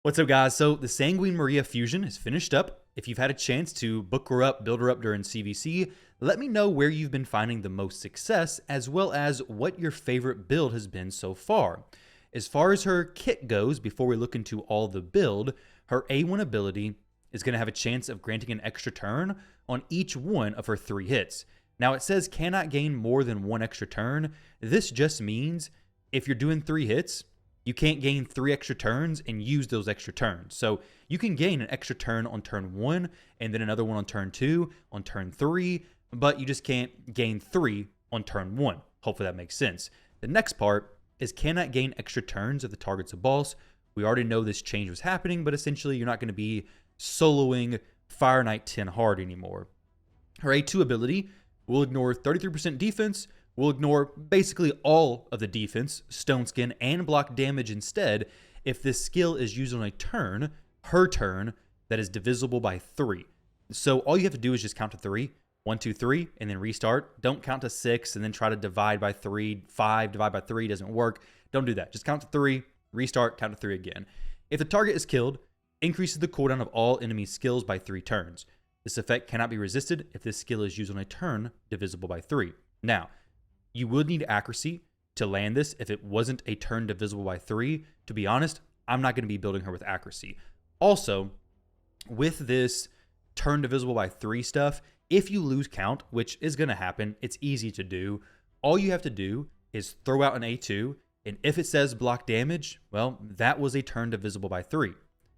What's up, guys? So the Sanguine Maria fusion is finished up. If you've had a chance to book her up, build her up during CVC, let me know where you've been finding the most success, as well as what your favorite build has been so far. As far as her kit goes, before we look into all the build, her A1 ability is going to have a chance of granting an extra turn on each one of her 3 hits. Now it says cannot gain more than 1 extra turn. This just means if you're doing 3 hits, you can't gain 3 extra turns and use those extra turns. So you can gain an extra turn on turn 1 and then another one on turn 2, on turn 3, but you just can't gain 3 on turn 1. Hopefully that makes sense. The next part is cannot gain extra turns if the target's a boss. We already know this change was happening, but essentially you're not going to be soloing Fire Knight 10 hard anymore. Her A2 ability will ignore 33% defense, will ignore basically all of the defense, stone skin, and block damage instead if this skill is used on a turn, her turn, that is divisible by 3. So all you have to do is just count to 3, 1, 2, 3, and then restart. Don't count to 6 and then try to divide by 3, 5, divide by 3 doesn't work. Don't do that. Just count to 3, restart, count to 3 again. If the target is killed, increases the cooldown of all enemy skills by 3 turns. This effect cannot be resisted if this skill is used on a turn divisible by 3. Now, you would need accuracy to land this if it wasn't a turn divisible by 3. To be honest, I'm not going to be building her with accuracy. Also, with this turn divisible by 3 stuff, if you lose count, which is going to happen, it's easy to do. All you have to do is throw out an A2, and if it says block damage, well, that was a turn divisible by 3.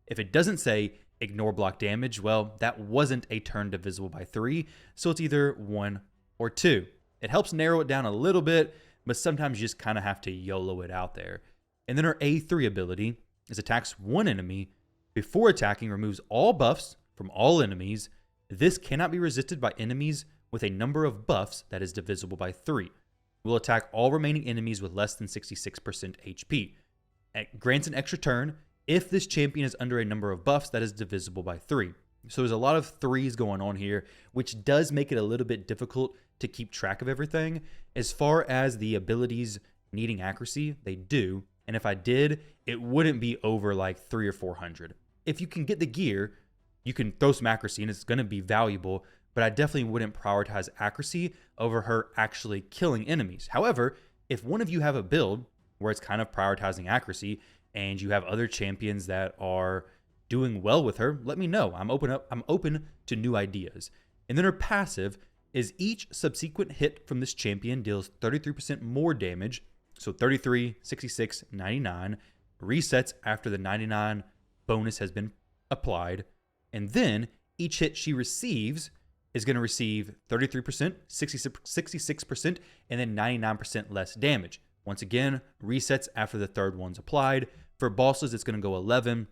If it doesn't say ignore block damage, well, that wasn't a turn divisible by 3, so it's either 1 or 2. It helps narrow it down a little bit, but sometimes you just kind of have to YOLO it out there. And then her A3 ability is attacks one enemy. Before attacking, removes all buffs from all enemies. This cannot be resisted by enemies with a number of buffs that is divisible by 3. Will attack all remaining enemies with less than 66% HP. It grants an extra turn if this champion is under a number of buffs that is divisible by 3. So there's a lot of 3s going on here, which does make it a little bit difficult to keep track of everything. As far as the abilities needing accuracy, they do. And if I did, it wouldn't be over like 300 or 400. If you can get the gear, you can throw some accuracy and it's going to be valuable, but I definitely wouldn't prioritize accuracy over her actually killing enemies. However, if one of you have a build where it's kind of prioritizing accuracy and you have other champions that are doing well with her, let me know. I'm open to new ideas. And then her passive is each subsequent hit from this champion deals 33% more damage. So 33, 66, 99 resets after the 99 bonus has been applied. And then each hit she receives is going to receive 33%, 66%, and then 99% less damage. Once again, resets after the 3rd one's applied. For bosses, it's going to go 11,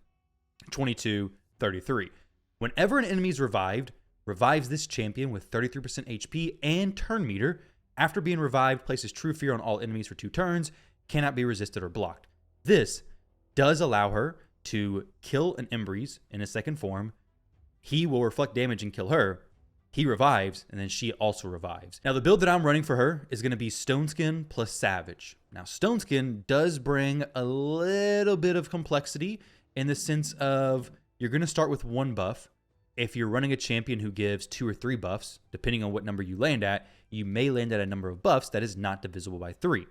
22, 33. Whenever an enemy is revived, revives this champion with 33% HP and turn meter. After being revived, places true fear on all enemies for 2 turns, cannot be resisted or blocked. This does allow her to kill an Embreeze in his 2nd form. He will reflect damage and kill her. He revives, and then she also revives. Now, the build that I'm running for her is going to be Stone Skin plus Savage. Now, Stone Skin does bring a little bit of complexity in the sense of you're going to start with 1 buff. If you're running a champion who gives 2 or 3 buffs, depending on what number you land at, you may land at a number of buffs that is not divisible by 3.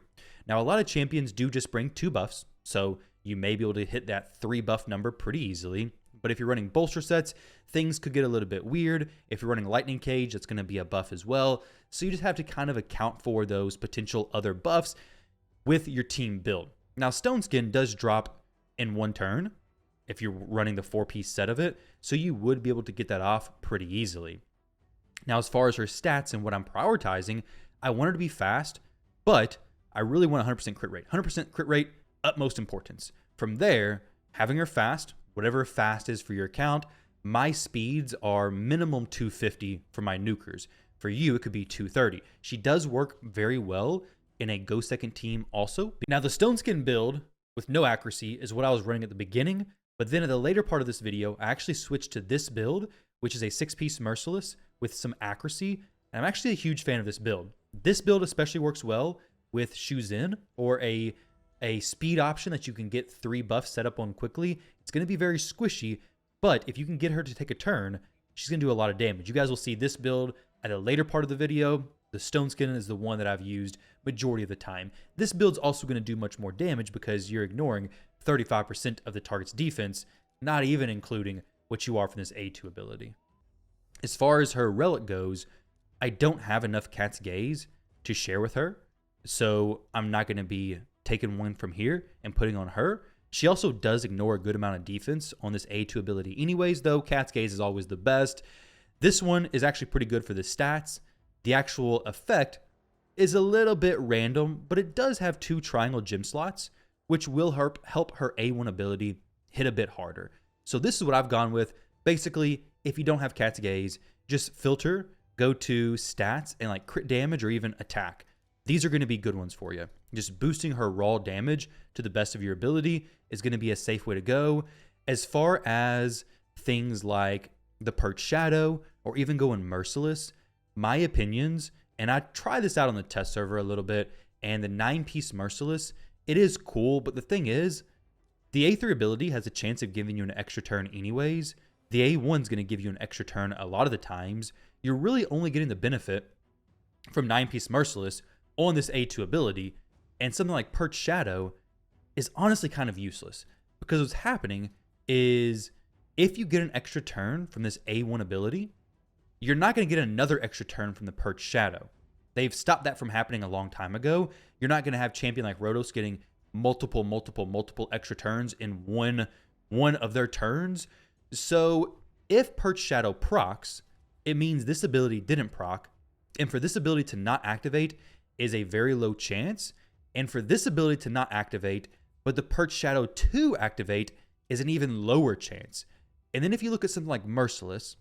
Now, a lot of champions do just bring 2 buffs, so you may be able to hit that 3 buff number pretty easily. But if you're running bolster sets, things could get a little bit weird. If you're running Lightning Cage, that's going to be a buff as well. So you just have to kind of account for those potential other buffs with your team build. Now, Stone Skin does drop in 1 turn if you're running the 4-piece set of it, so you would be able to get that off pretty easily. Now, as far as her stats and what I'm prioritizing, I want her to be fast, but I really want 100% crit rate. 100% crit rate, utmost importance. From there, having her fast, whatever fast is for your account, my speeds are minimum 250 for my nukers. For you, it could be 230. She does work very well in a Go Second team also. Now, the Stone Skin build with no accuracy is what I was running at the beginning, but then at the later part of this video, I actually switched to this build, which is a 6-piece Merciless with some accuracy. And I'm actually a huge fan of this build. This build especially works well with Shoes In or a speed option that you can get 3 buffs set up on quickly. It's going to be very squishy, but if you can get her to take a turn, she's going to do a lot of damage. You guys will see this build at a later part of the video. The stone skin is the one that I've used majority of the time. This build's also going to do much more damage because you're ignoring 35% of the target's defense, not even including what you are from this A2 ability. As far as her relic goes, I don't have enough Cat's Gaze to share with her, so I'm not going to be taking one from here and putting on her. She also does ignore a good amount of defense on this A2 ability anyways, though Cat's Gaze is always the best. This one is actually pretty good for the stats. The actual effect is a little bit random, but it does have 2 triangle gem slots, which will help her A1 ability hit a bit harder. So this is what I've gone with. Basically, if you don't have Cat's Gaze, just filter, go to stats, and like crit damage or even attack. These are going to be good ones for you. Just boosting her raw damage to the best of your ability is going to be a safe way to go. As far as things like the Perch Shadow or even going Merciless, my opinions, and I try this out on the test server a little bit, and the 9-piece Merciless, it is cool, but the thing is, the A3 ability has a chance of giving you an extra turn anyways. The A1 is going to give you an extra turn a lot of the times. You're really only getting the benefit from 9-piece Merciless on this A2 ability, and something like Perch Shadow is honestly kind of useless, because what's happening is if you get an extra turn from this A1 ability, you're not going to get another extra turn from the Perch Shadow. They've stopped that from happening a long time ago. You're not going to have champion like Rotos getting multiple extra turns in one of their turns. So if Perch Shadow procs, it means this ability didn't proc, and for this ability to not activate is a very low chance, and for this ability to not activate, but the Perch Shadow to activate is an even lower chance. And then if you look at something like Merciless,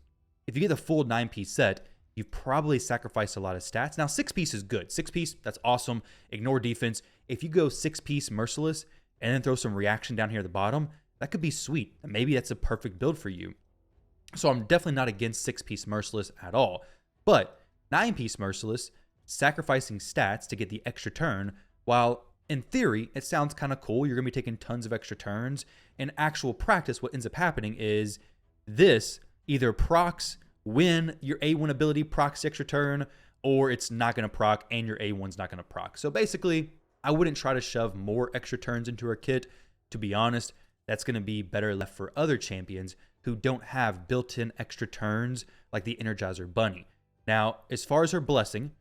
if you get the full 9-piece set, you've probably sacrificed a lot of stats. Now, 6-piece is good. 6-piece, that's awesome. Ignore defense. If you go 6-piece Merciless and then throw some reaction down here at the bottom, that could be sweet. And maybe that's a perfect build for you. So I'm definitely not against 6-piece Merciless at all. But 9-piece Merciless, sacrificing stats to get the extra turn, while in theory, it sounds kind of cool. You're going to be taking tons of extra turns. In actual practice, what ends up happening is this either procs when your A1 ability procs extra turn, or it's not going to proc and your A1's not going to proc. So basically, I wouldn't try to shove more extra turns into her kit. To be honest, that's going to be better left for other champions who don't have built-in extra turns like the Energizer Bunny. Now, as far as her blessing,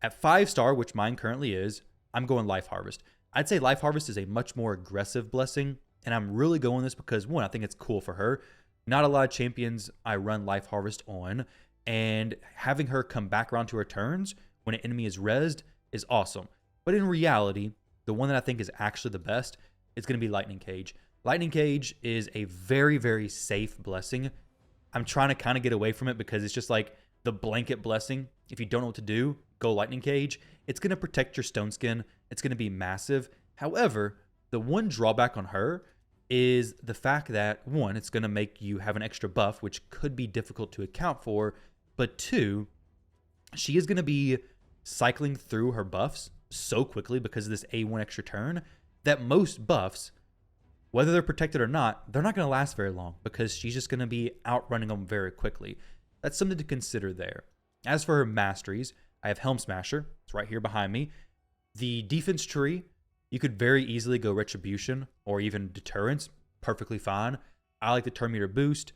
at 5-star, which mine currently is, I'm going Life Harvest. I'd say Life Harvest is a much more aggressive blessing, and I'm really going this because, one, I think it's cool for her. Not a lot of champions I run Life Harvest on, and having her come back around to her turns when an enemy is rezzed is awesome. But in reality, the one that I think is actually the best is going to be Lightning Cage. Lightning Cage is a very, very safe blessing. I'm trying to kind of get away from it because it's just like the blanket blessing. If you don't know what to do, go Lightning Cage. It's going to protect your stone skin. It's going to be massive. However, the one drawback on her is the fact that, one, it's going to make you have an extra buff, which could be difficult to account for, but two, she is going to be cycling through her buffs so quickly because of this A1 extra turn that most buffs, whether they're protected or not, they're not going to last very long because she's just going to be outrunning them very quickly. That's something to consider there. As for her masteries, I have Helm Smasher. It's right here behind me. The defense tree, you could very easily go Retribution or even Deterrence. Perfectly fine. I like the Turn Meter Boost.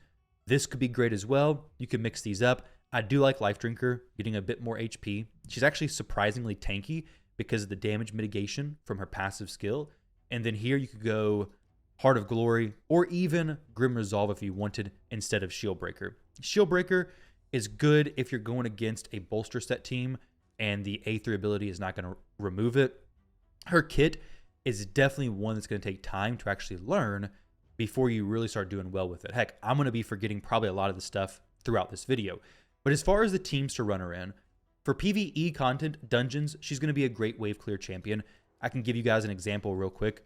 This could be great as well. You can mix these up. I do like Life Drinker, getting a bit more HP. She's actually surprisingly tanky because of the damage mitigation from her passive skill. And then here you could go Heart of Glory or even Grim Resolve if you wanted instead of Shield Breaker. Shield Breaker is good if you're going against a bolster set team and the A3 ability is not going to remove it. Her kit is definitely one that's going to take time to actually learn before you really start doing well with it. Heck, I'm going to be forgetting probably a lot of the stuff throughout this video. But as far as the teams to run her in, for PvE content, dungeons, she's going to be a great wave clear champion. I can give you guys an example real quick.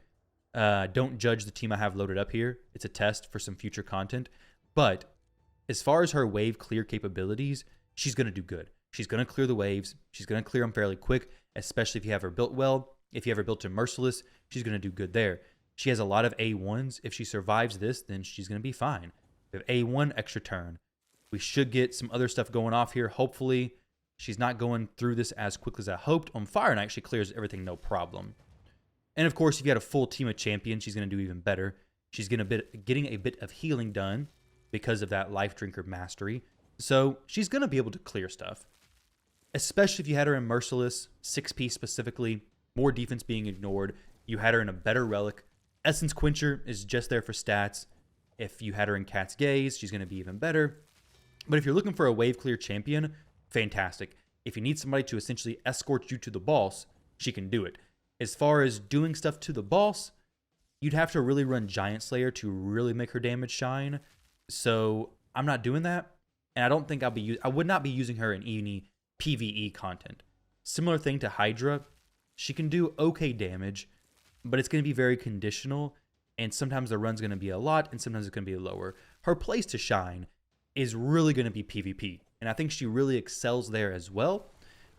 Don't judge the team I have loaded up here. It's a test for some future content. But as far as her wave clear capabilities, she's going to do good. She's going to clear the waves. She's going to clear them fairly quick, especially if you have her built well. If you have her built to Merciless, she's going to do good there. She has a lot of A1s. If she survives this, then she's going to be fine. We have A1 extra turn. We should get some other stuff going off here. Hopefully, she's not going through this as quickly as I hoped. On Fire Knight, she clears everything no problem. And of course, if you had a full team of champions, she's going to do even better. She's getting a bit of healing done because of that Life Drinker mastery. So she's going to be able to clear stuff. Especially if you had her in Merciless, 6-piece specifically, more defense being ignored. You had her in a better relic. Essence Quencher is just there for stats. If you had her in Cat's Gaze, she's going to be even better. But if you're looking for a wave clear champion, fantastic. If you need somebody to essentially escort you to the boss, she can do it. As far as doing stuff to the boss, you'd have to really run Giant Slayer to really make her damage shine. So I'm not doing that. And I don't think I would not be using her in any PvE content. Similar thing to Hydra. She can do okay damage, but it's going to be very conditional. And sometimes the run's going to be a lot, and sometimes it's going to be lower. Her place to shine is really going to be PvP. And I think she really excels there as well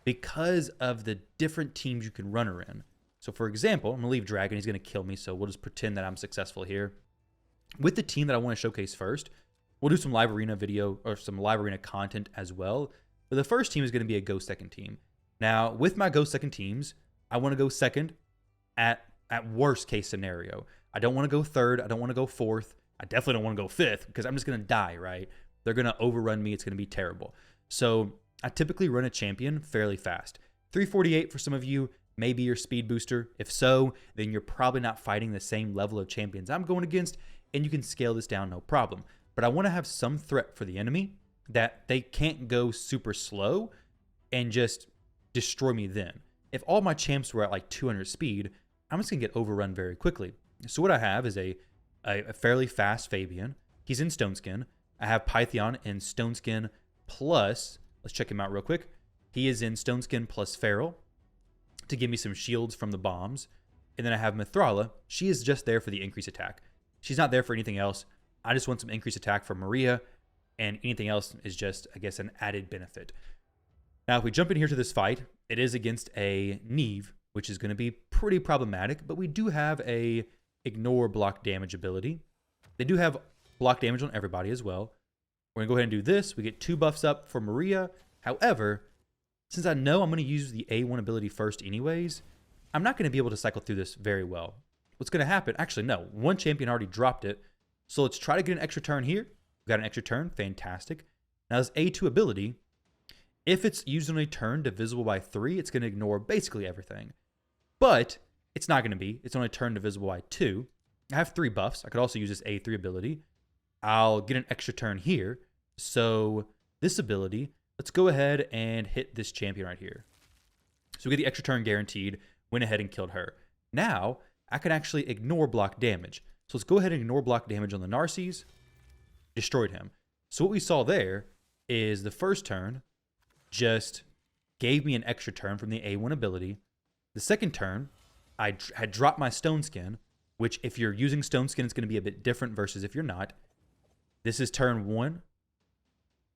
because of the different teams you can run her in. So for example, I'm going to leave Dragon. He's going to kill me, so we'll just pretend that I'm successful here. With the team that I want to showcase first, we'll do some live arena video or some live arena content as well. But the first team is going to be a go second team. Now, with my go second teams, I want to go second at worst case scenario. I don't want to go third. I don't want to go fourth. I definitely don't want to go fifth because I'm just going to die, right? They're going to overrun me. It's going to be terrible. So I typically run a champion fairly fast. 348 for some of you, maybe your speed booster. If so, then you're probably not fighting the same level of champions I'm going against, and you can scale this down no problem. But I want to have some threat for the enemy that they can't go super slow and just destroy me then. If all my champs were at like 200 speed, I'm just going to get overrun very quickly. So what I have is a fairly fast Fabian. He's in Stone Skin. I have Python in Stone Skin plus, let's check him out real quick. He is in Stone Skin plus Feral to give me some shields from the bombs. And then I have Mithrala. She is just there for the increased attack. She's not there for anything else. I just want some increased attack for Maria, and anything else is just, I guess, an added benefit. Now, if we jump in here to this fight, it is against a Neve, which is going to be pretty problematic, but we do have a ignore block damage ability. They do have block damage on everybody as well. We're going to go ahead and do this. We get 2 buffs up for Maria. However, since I know I'm going to use the A1 ability first anyways, I'm not going to be able to cycle through this very well. What's going to happen? Actually, no. One champion already dropped it. So let's try to get an extra turn here. We got an extra turn. Fantastic. Now this A2 ability, if it's used on a turn divisible by 3, it's going to ignore basically everything. But it's not going to be. It's on a turn divisible by 2. I have 3 buffs. I could also use this A3 ability. I'll get an extra turn here. So this ability, let's go ahead and hit this champion right here. So we get the extra turn guaranteed. Went ahead and killed her. Now I can actually ignore block damage. So let's go ahead and ignore block damage on the Narcies. Destroyed him. So what we saw there is the first turn just gave me an extra turn from the A1 ability. The second turn, I had dropped my Stone Skin, which if you're using Stone Skin, it's going to be a bit different versus if you're not. This is turn 1.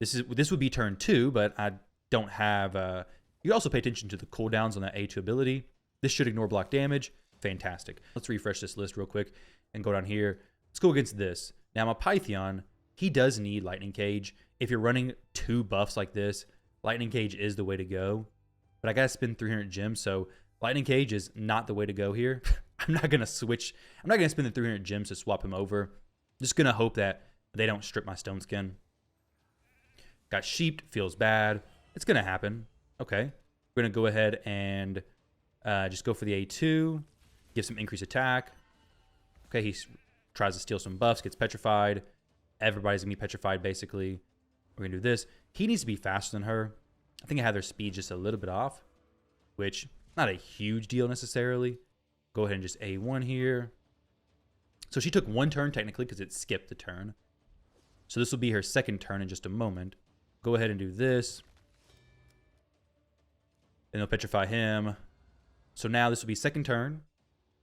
This would be turn 2, but I don't have... you also pay attention to the cooldowns on that A2 ability. This should ignore block damage. Fantastic. Let's refresh this list real quick and go down here. Let's go against this. Now, my Python, he does need Lightning Cage. If you're running 2 buffs like this, Lightning Cage is the way to go. But I got to spend 300 gems, so Lightning Cage is not the way to go here. I'm not going to switch. I'm not going to spend the 300 gems to swap him over. I'm just going to hope that they don't strip my Stone Skin. Got sheeped. Feels bad. It's going to happen. Okay. We're going to go ahead and just go for the A2. Give some increased attack. Okay, he tries to steal some buffs, gets petrified. Everybody's going to be petrified, basically. We're going to do this. He needs to be faster than her. I think I have their speed just a little bit off, which not a huge deal necessarily. Go ahead and just A1 here. So she took 1 turn technically because it skipped the turn. So this will be her second turn in just a moment. Go ahead and do this. And they'll petrify him. So now this will be second turn.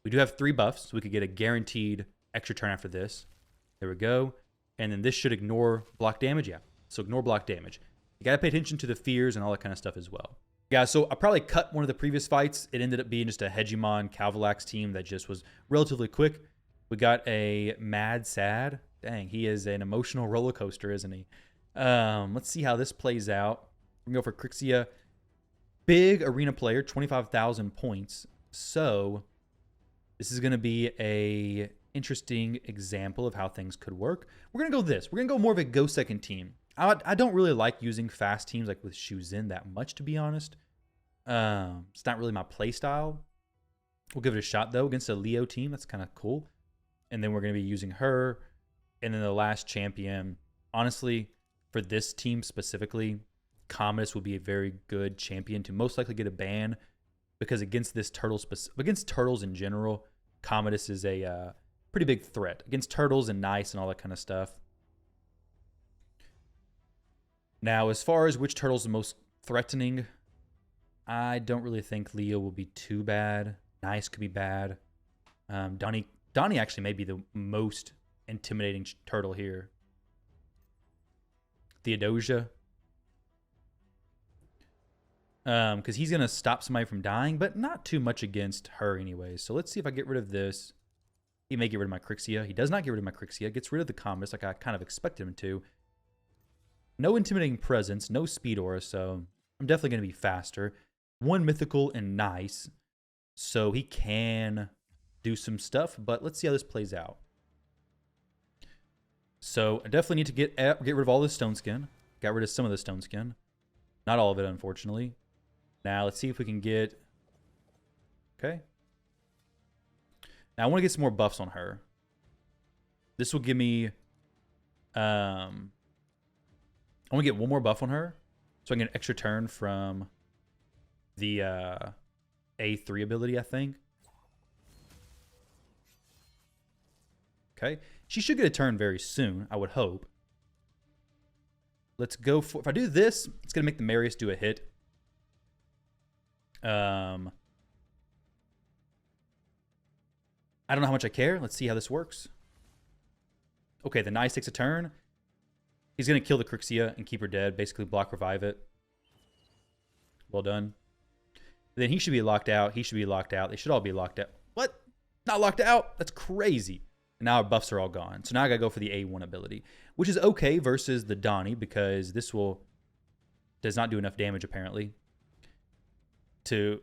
We do have 3 buffs, so we could get a guaranteed extra turn after this. There we go. And then this should ignore block damage. Yeah, so ignore block damage. You got to pay attention to the fears and all that kind of stuff as well. Guys, so I probably cut one of the previous fights. It ended up being just a Hegemon Calvalax team that just was relatively quick. We got a Mad Sad. Dang, he is an emotional roller coaster, isn't he? Let's see how this plays out. We're going to go for Crixia. Big arena player, 25,000 points. So this is going to be a interesting example of how things could work. We're going to go this. We're going to go more of a go second team. I don't really like using fast teams like with Shuzin that much, to be honest. It's not really my play style. We'll give it a shot, though, against a Leo team. That's kind of cool. And then we're going to be using her. And then the last champion. Honestly, for this team specifically, Commodus would be a very good champion to most likely get a ban. Because against this turtle, against turtles in general, Commodus is a pretty big threat. Against turtles and Nice and all that kind of stuff. Now, as far as which turtle's the most threatening, I don't really think Leo will be too bad. Nice could be bad. Donnie actually may be the most intimidating turtle here. Theodosia. Because he's going to stop somebody from dying, but not too much against her anyways. So let's see if I get rid of this. He may get rid of my Crixia. He does not get rid of my Crixia. Gets rid of the Commodus like I kind of expected him to. No intimidating presence, no speed aura, so I'm definitely going to be faster. One mythical and Nice, so he can do some stuff, but let's see how this plays out. So I definitely need to get rid of all this stone skin. Got rid of some of the stone skin. Not all of it, unfortunately. Now let's see if we can get... Okay. Now I want to get some more buffs on her. This will give me... I want to get one more buff on her, so I can get an extra turn from the A3 ability, I think. Okay. She should get a turn very soon, I would hope. Let's go for... If I do this, it's going to make the Marius do a hit. I don't know how much I care. Let's see how this works. Okay, the Nice takes a turn. He's going to kill the Crixia and keep her dead. Basically block revive it. Well done. Then he should be locked out. He should be locked out. They should all be locked out. What? Not locked out? That's crazy. And now our buffs are all gone. So now I got to go for the A1 ability. Which is okay versus the Donnie. Because this does not do enough damage apparently. To,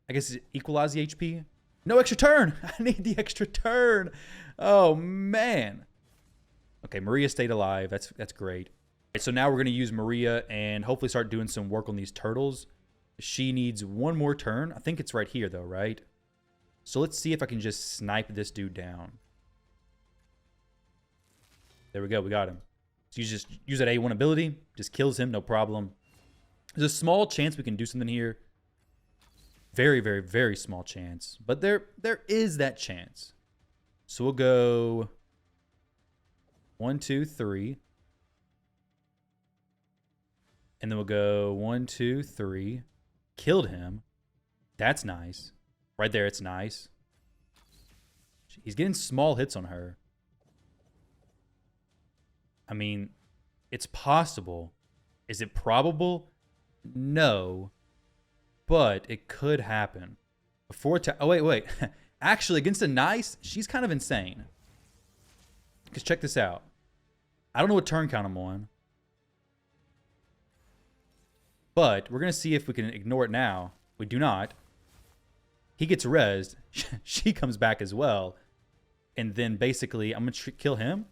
I guess, equalize the HP. No extra turn. I need the extra turn. Oh, man. Okay, Maria stayed alive. That's great. So now we're going to use Maria and hopefully start doing some work on these turtles. She needs one more turn. I think it's right here, though, right? So let's see if I can just snipe this dude down. There we go. We got him. So you just use that A1 ability. Just kills him. No problem. There's a small chance we can do something here. Very, very, very small chance. But there is that chance. So we'll go... 1, 2, 3. And then we'll go 1, 2, 3. Killed him. That's nice. Right there, it's nice. He's getting small hits on her. I mean, it's possible. Is it probable? No. But it could happen. Oh, wait. Actually, against a Nice, she's kind of insane. Because check this out. I don't know what turn count I'm on. But we're going to see if we can ignore it now. We do not. He gets rezzed. She comes back as well. And then basically, I'm going to kill him.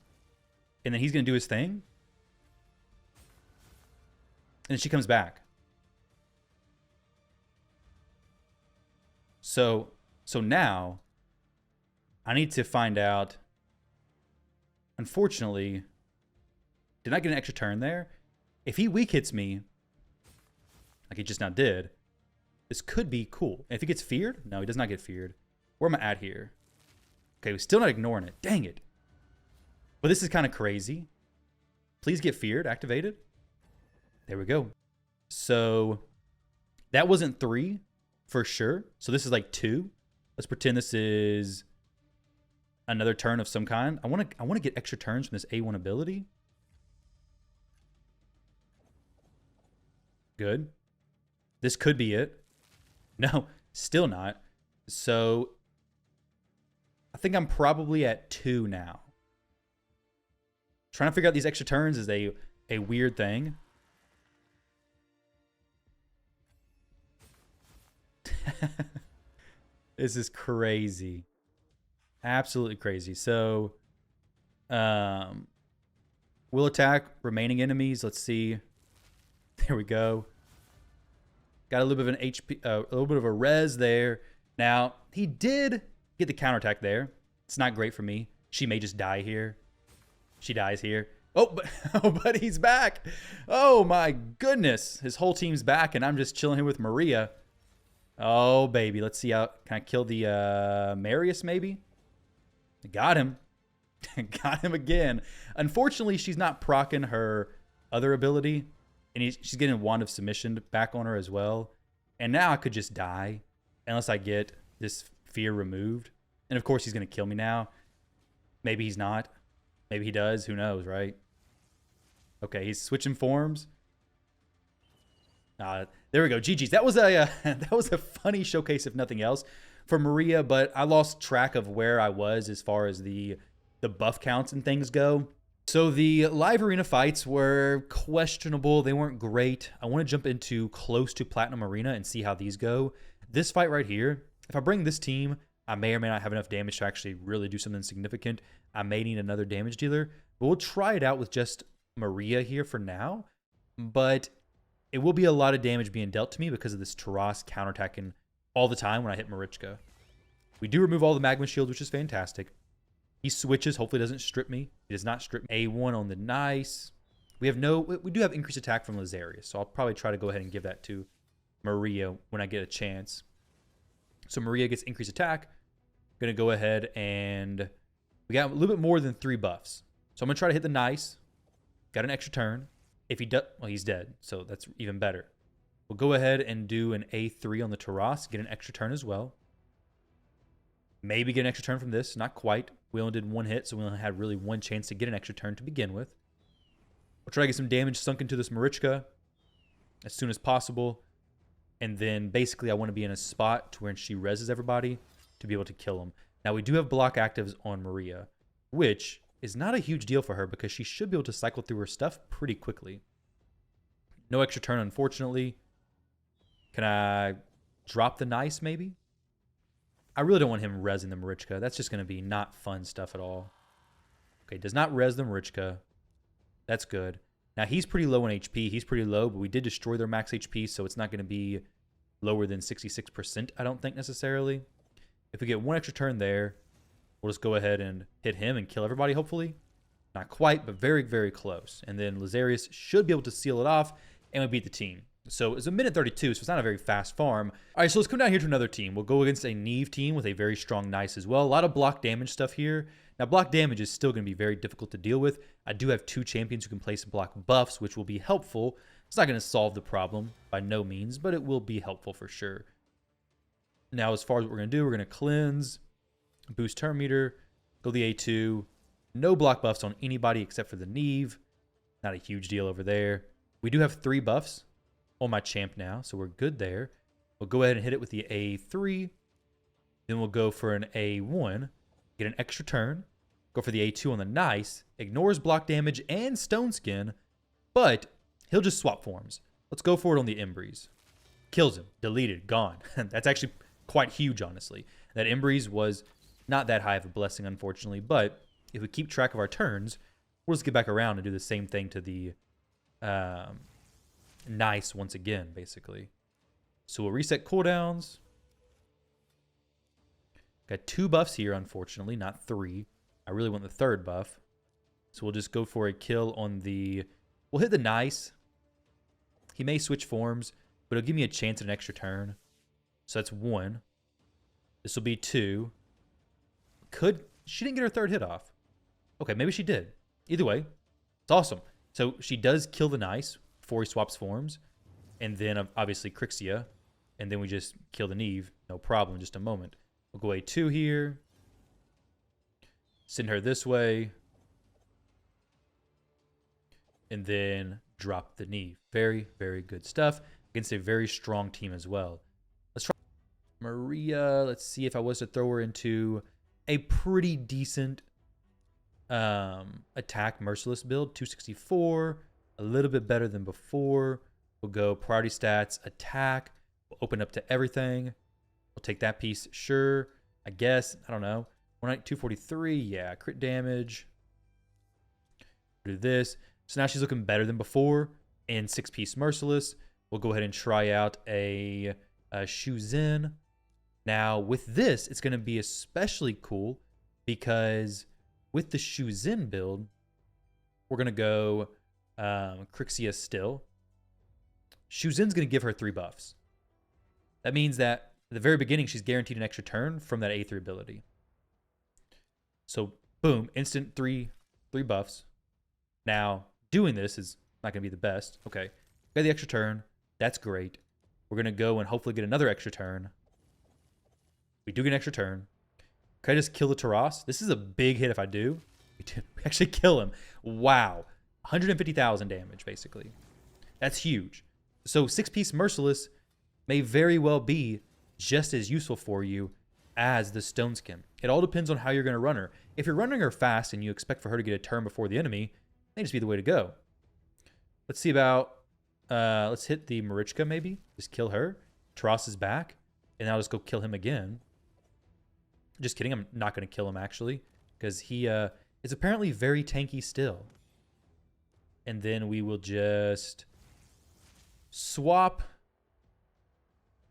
And then he's going to do his thing. And then she comes back. So now, I need to find out. Unfortunately, did I get an extra turn there? If he weak hits me, like he just now did, this could be cool. If he gets feared, no, he does not get feared. Where am I at here? Okay, we're still not ignoring it. Dang it. But this is kind of crazy. Please get feared, activated. There we go. So that wasn't 3 for sure. So this is like 2. Let's pretend this is another turn of some kind. I want to get extra turns from this A1 ability. Good. This could be it. No, still not. So I think I'm probably at 2 now. Trying to figure out these extra turns is a weird thing. This is crazy. Absolutely crazy. So, we'll attack remaining enemies. Let's see. There we go. Got a little bit of an HP, a little bit of a res there. Now, he did get the counterattack there. It's not great for me. She may just die here. She dies here. Oh, but he's back. Oh, my goodness. His whole team's back, and I'm just chilling here with Maria. Oh, baby. Let's see how... Can I kill the Marius, maybe? Got him. Got him again. Unfortunately, she's not proccing her other ability, and she's getting Wand of Submission back on her as well. And now I could just die unless I get this fear removed. And, of course, he's going to kill me now. Maybe he's not. Maybe he does. Who knows, right? Okay, he's switching forms. There we go. GG's. That was a funny showcase, if nothing else, for Maria. But I lost track of where I was as far as the buff counts and things go. So the live arena fights were questionable. They weren't great. I want to jump into close to Platinum Arena and see how these go. This fight right here, if I bring this team, I may or may not have enough damage to actually really do something significant. I may need another damage dealer, but we'll try it out with just Maria here for now. But it will be a lot of damage being dealt to me because of this Taras counterattacking all the time when I hit Marichka. We do remove all the magma shields, which is fantastic. He switches, hopefully doesn't strip me. He does not strip me. A1 on the nice. We do have increased attack from Lazarius, so I'll probably try to go ahead and give that to Maria when I get a chance. So Maria gets increased attack. Gonna go ahead and we got a little bit more than 3 buffs. So I'm gonna try to hit the nice. Got an extra turn. If he does, well, he's dead, so that's even better. We'll go ahead and do an A3 on the Taras, get an extra turn as well. Maybe get an extra turn from this, not quite. We only did 1 hit, so we only had really 1 chance to get an extra turn to begin with. We'll try to get some damage sunk into this Marichka as soon as possible. And then basically I want to be in a spot to where she reses everybody to be able to kill them. Now we do have block actives on Maria, which is not a huge deal for her because she should be able to cycle through her stuff pretty quickly. No extra turn, unfortunately. Can I drop the nice, maybe? I really don't want him resing the Marichka. That's just going to be not fun stuff at all. Okay, does not res the Marichka. That's good. Now, he's pretty low on HP. He's pretty low, but we did destroy their max HP, so it's not going to be lower than 66%, I don't think, necessarily. If we get 1 extra turn there, we'll just go ahead and hit him and kill everybody, hopefully. Not quite, but very, very close. And then Lazarius should be able to seal it off, and we beat the team. So it's a minute 32, so it's not a very fast farm. All right, so let's come down here to another team. We'll go against a Neve team with a very strong nice as well. A lot of block damage stuff here. Now, block damage is still going to be very difficult to deal with. I do have 2 champions who can place block buffs, which will be helpful. It's not going to solve the problem by no means, but it will be helpful for sure. Now, as far as what we're going to do, we're going to cleanse, boost turn meter, go the A2. No block buffs on anybody except for the Neve. Not a huge deal over there. We do have 3 buffs on my champ now, so we're good there. We'll go ahead and hit it with the A3. Then we'll go for an A1, get an extra turn, go for the A2 on the nice, ignores block damage and stone skin, but he'll just swap forms. Let's go for it on the Embreeze. Kills him, deleted, gone. That's actually quite huge, honestly. That Embreeze was not that high of a blessing, unfortunately, but if we keep track of our turns, we'll just get back around and do the same thing to the nice once again, basically. So we'll reset cooldowns. Got 2 buffs here, unfortunately, not 3. I really want the 3rd buff. So we'll just go for a kill on the... We'll hit the nice. He may switch forms, but it'll give me a chance at an extra turn. So that's 1. This will be 2. She didn't get her 3rd hit off. Okay, maybe she did. Either way, it's awesome. So she does kill the nice before he swaps forms. And then obviously Crixia. And then we just kill the Neve. No problem, in just a moment. We'll go A2 here. Send her this way. And then drop the Neve. Very, very good stuff. Against a very strong team as well. Let's try Maria. Let's see if I was to throw her into a pretty decent attack merciless build. 264, a little bit better than before. We'll go priority stats, attack. We'll open up to everything. We'll take that piece, sure. I guess, I don't know. 243, yeah, crit damage. Do this. So now she's looking better than before. And 6-piece merciless. We'll go ahead and try out a Shuzin. Now, with this, it's going to be especially cool because with the Shuzin build, we're going to go Crixia still. Shuzin's going to give her 3 buffs. That means that at the very beginning, she's guaranteed an extra turn from that A3 ability. So, boom, instant 3 buffs. Now, doing this is not going to be the best. Okay, got the extra turn. That's great. We're going to go and hopefully get another extra turn. We do get an extra turn. Can I just kill the Taras? This is a big hit if I do. We actually kill him. Wow. 150,000 damage, basically. That's huge. So 6-piece Merciless may very well be just as useful for you as the Stone Skin. It all depends on how you're going to run her. If you're running her fast and you expect for her to get a turn before the enemy, it may just be the way to go. Let's see about... let's hit the Marichka, maybe. Just kill her. Taras is back. And I'll just go kill him again. Just kidding. I'm not going to kill him, actually. Because he is apparently very tanky still. And then we will just swap.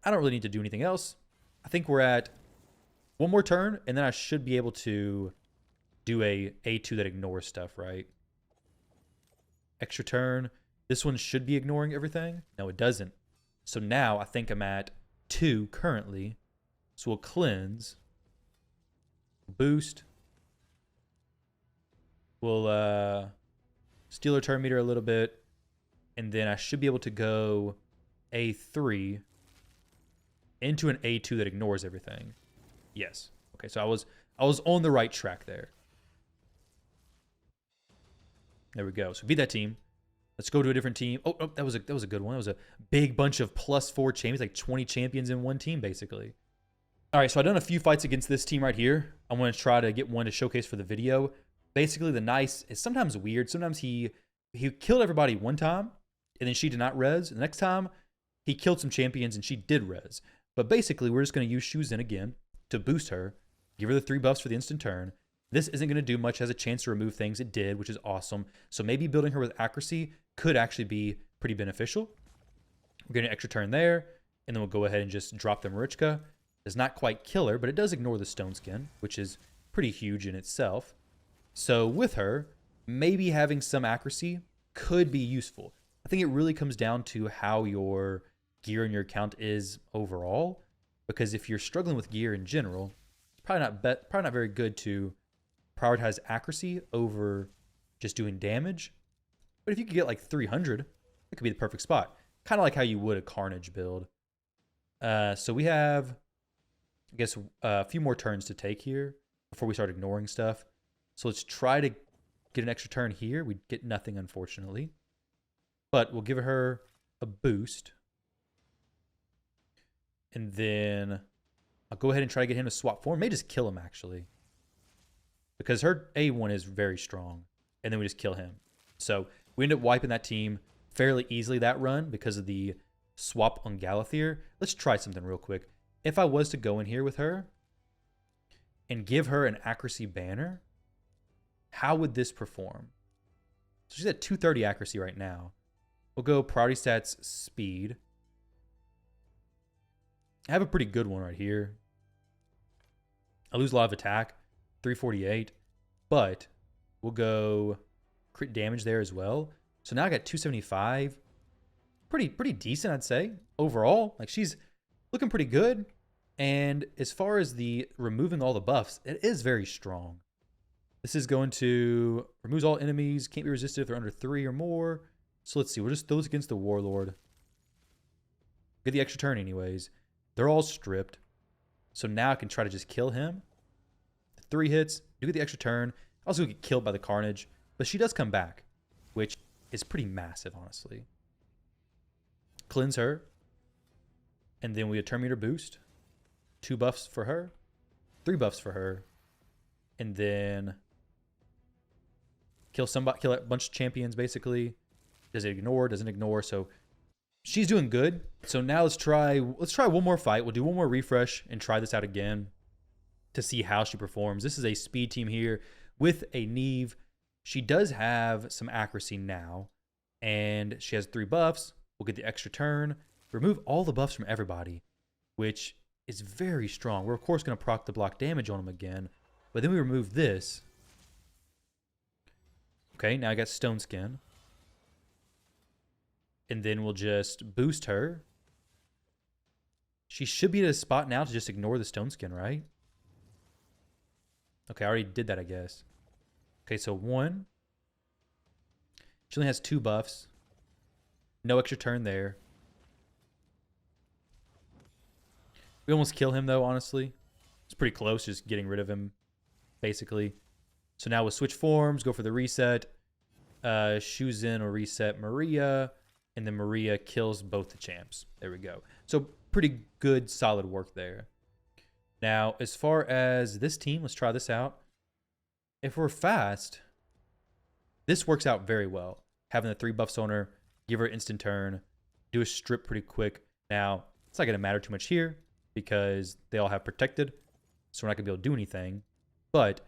I don't really need to do anything else. I think we're at one more turn. And then I should be able to do a A2 that ignores stuff, right? Extra turn. This one should be ignoring everything. No, it doesn't. So now I think I'm at 2 currently. So we'll cleanse. Boost. We'll steal our turn meter a little bit. And then I should be able to go A3 into an A2 that ignores everything. Yes. Okay, so I was on the right track there. There we go. So beat that team. Let's go to a different team. Oh, that was a good one. That was a big bunch of +4 champions, like 20 champions in one team, basically. All right, so I've done a few fights against this team right here. I'm going to try to get one to showcase for the video. Basically, the Nice is sometimes weird. Sometimes he killed everybody one time, and then she did not res. The next time, he killed some champions, and she did res. But basically, we're just going to use Shuzin again to boost her, give her the 3 buffs for the instant turn. This isn't going to do much. It has a chance to remove things. It did, which is awesome. So maybe building her with accuracy could actually be pretty beneficial. We're getting an extra turn there, and then we'll go ahead and just drop the Marichka. Does not quite kill her, but it does ignore the Stone Skin, which is pretty huge in itself. So with her, maybe having some accuracy could be useful. I think it really comes down to how your gear in your account is overall, because if you're struggling with gear in general, it's probably not very good to prioritize accuracy over just doing damage. But if you could get like 300, it could be the perfect spot. Kind of like how you would a Carnage build. So we have, I guess, a few more turns to take here before we start ignoring stuff. So let's try to get an extra turn here. We get nothing, unfortunately. But we'll give her a boost. And then I'll go ahead and try to get him to swap form. May just kill him, actually. Because her A1 is very strong. And then we just kill him. So we end up wiping that team fairly easily that run because of the swap on Galathier. Let's try something real quick. If I was to go in here with her and give her an accuracy banner, how would this perform? So she's at 230 accuracy right now. We'll go priority stats speed. I have a pretty good one right here. I lose a lot of attack, 348, but we'll go crit damage there as well. So now I got 275. Pretty decent, I'd say, overall. Like, she's looking pretty good. And as far as the removing all the buffs, it is very strong. This is going to removes all enemies, can't be resisted if they're under 3 or more. So let's see, we'll just throw this against the Warlord. Get the extra turn anyways. They're all stripped. So now I can try to just kill him. 3 hits, do get the extra turn. I also get killed by the Carnage. But she does come back, which is pretty massive, honestly. Cleanse her. And then we get turn meter boost. 2 buffs for her. 3 buffs for her. and then kill somebody, kill a bunch of champions basically. Does it ignore? Doesn't ignore. So she's doing good. So now let's try one more fight. We'll do one more refresh and try this out again to see how she performs. This is a speed team here with a Neve. She does have some accuracy now, and she has 3 buffs. We'll get the extra turn. Remove all the buffs from everybody, which is very strong. We're, of course, going to proc the block damage on them again, but then we remove this. Okay, now I got Stone Skin. And then we'll just boost her. She should be at a spot now to just ignore the Stone Skin, right? Okay, I already did that, I guess. Okay, so 1. She only has 2 buffs. No extra turn there. We almost kill him, though, honestly. It's pretty close, just getting rid of him, basically. So now we'll switch forms, go for the reset. Shuzin will reset Maria, and then Maria kills both the champs. There we go. So pretty good, solid work there. Now, as far as this team, let's try this out. If we're fast, this works out very well. Having the 3 buffs on her, give her instant turn, do a strip pretty quick. Now, it's not going to matter too much here because they all have protected, so we're not going to be able to do anything. But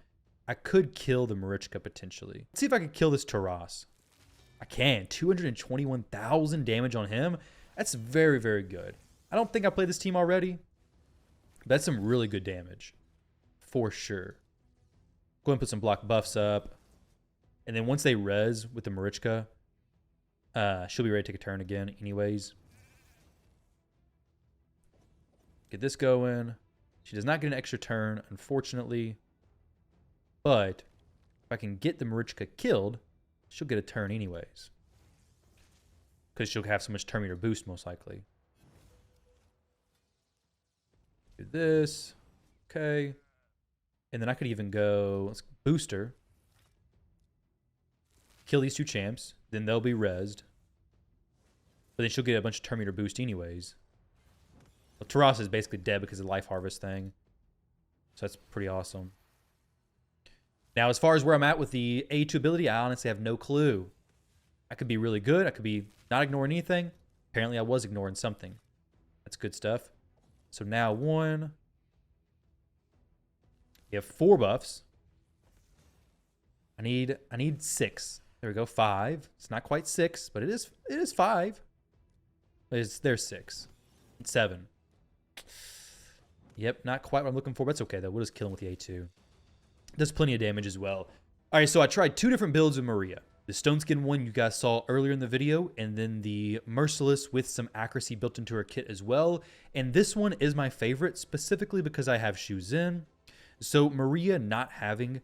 I could kill the Marichka potentially. Let's see if I can kill this Taras. I can. 221,000 damage on him. That's very, very good. I don't think I played this team already. But that's some really good damage. For sure. Go ahead and put some block buffs up. And then once they res with the Marichka, she'll be ready to take a turn again anyways. Get this going. She does not get an extra turn, unfortunately. But if I can get the Marichka killed, she'll get a turn anyways. Because she'll have so much turn meter boost, most likely. Do this. Okay. And then I could even go, let's boost her. Kill these 2 champs. Then they'll be rezzed. But then she'll get a bunch of turn meter boost anyways. Well, Taras is basically dead because of the life harvest thing. So that's pretty awesome. Now, as far as where I'm at with the A2 ability, I honestly have no clue. I could be really good. I could be not ignoring anything. Apparently, I was ignoring something. That's good stuff. So now 1. We have 4 buffs. I need 6. There we go. 5. It's not quite 6, but it is 5. There's 6. It's 7. Yep, not quite what I'm looking for, but it's okay though. We'll just kill him with the A2. Does plenty of damage as well. All right, so I tried 2 different builds with Maria. The Stone Skin one you guys saw earlier in the video, and then the Merciless with some accuracy built into her kit as well. And this one is my favorite, specifically because I have Shuzin. So Maria not having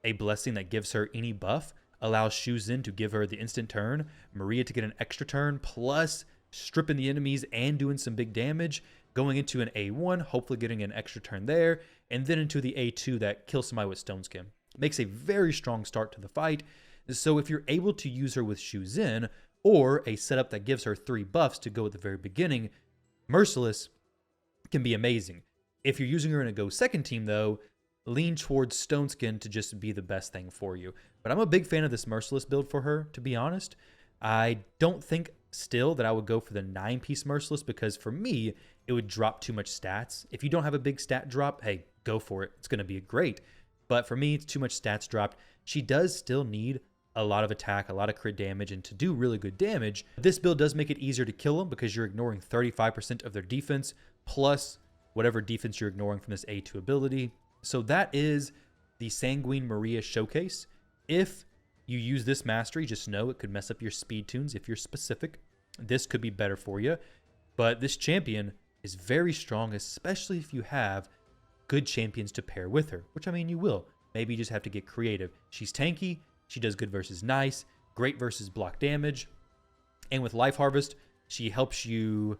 a blessing that gives her any buff allows Shuzin to give her the instant turn, Maria to get an extra turn, plus stripping the enemies and doing some big damage, going into an A1, hopefully getting an extra turn there, and then into the A2 that kills somebody with Stone Skin. Makes a very strong start to the fight. So if you're able to use her with Shuzin, or a setup that gives her 3 buffs to go at the very beginning, Merciless can be amazing. If you're using her in a go second team though, lean towards Stone Skin to just be the best thing for you. But I'm a big fan of this Merciless build for her, to be honest. I don't think still that I would go for the 9-piece Merciless because for me, it would drop too much stats. If you don't have a big stat drop, hey, go for it. It's going to be great. But for me, it's too much stats dropped. She does still need a lot of attack, a lot of crit damage, and to do really good damage. This build does make it easier to kill them because you're ignoring 35% of their defense, plus whatever defense you're ignoring from this A2 ability. So that is the Sanguine Maria showcase. If you use this mastery, just know it could mess up your speed tunes if you're specific. This could be better for you. But this champion is very strong, especially if you have good champions to pair with her, which I mean you will. Maybe you just have to get creative. She's tanky. She does good versus nice, great versus block damage. And with Life Harvest, she helps you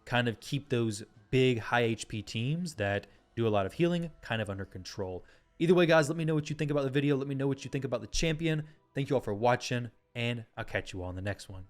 kind of keep those big high HP teams that do a lot of healing kind of under control. Either way, guys, let me know what you think about the video. Let me know what you think about the champion. Thank you all for watching, and I'll catch you all in the next one.